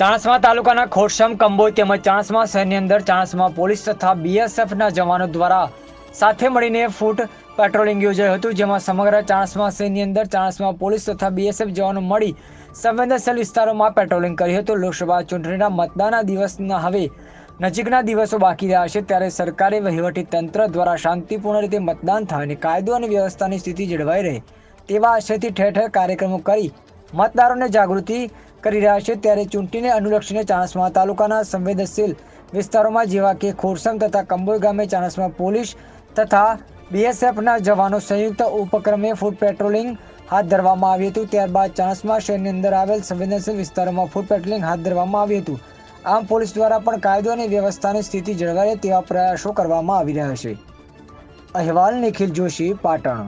ચાણસ્મા તાલુકાના ખોડસમ કંબોઈ તેમજ ચાણસ્મા શહેરની અંદર ચાણસ્મા પોલીસ તથા બીએસએફના જવાનો દ્વારા સાથે મળીને ફૂટ પેટ્રોલિંગ યોજાયું હતું, જેમાં સમગ્ર ચાણસ્મા શહેરની અંદર ચાણસ્મા પોલીસ તથા બીએસએફ જવાનો મળી સંવેદનશીલ વિસ્તારોમાં પેટ્રોલિંગ કર્યું હતું। લોકસભા ચૂંટણીના મતદાનના દિવસના હવે નજીકના દિવસો બાકી રહ્યા છે, ત્યારે સરકારે વહીવટી તંત્ર દ્વારા શાંતિપૂર્ણ રીતે મતદાન થાય અને કાયદો અને વ્યવસ્થાની સ્થિતિ જળવાઈ રહે તેવા આશયથી ઠેર ઠેર કાર્યક્રમો કરી મતદારોને જાગૃતિ કરી રહ્યા છે। ત્યારે ચૂંટણીને અનુલક્ષીને ચાણસ્મા તાલુકાના સંવેદનશીલ વિસ્તારોમાં જેવા કે ખોડસમ તથા કંબોઈ ગામે ચાણસ્મા પોલીસ તથા બીએસએફના જવાનો સંયુક્ત ઉપક્રમે ફૂટ પેટ્રોલિંગ હાથ ધરવામાં આવ્યું હતું। ત્યારબાદ ચાણસ્મા શહેરની અંદર આવેલ સંવેદનશીલ વિસ્તારોમાં ફૂટ પેટ્રોલિંગ હાથ ધરવામાં આવ્યું હતું। આમ પોલીસ દ્વારા પણ કાયદો અને વ્યવસ્થાની સ્થિતિ જળવાય તેવા પ્રયાસો કરવામાં આવી રહ્યા છે। અહેવાલ નિખિલ જોશી, પાટણ।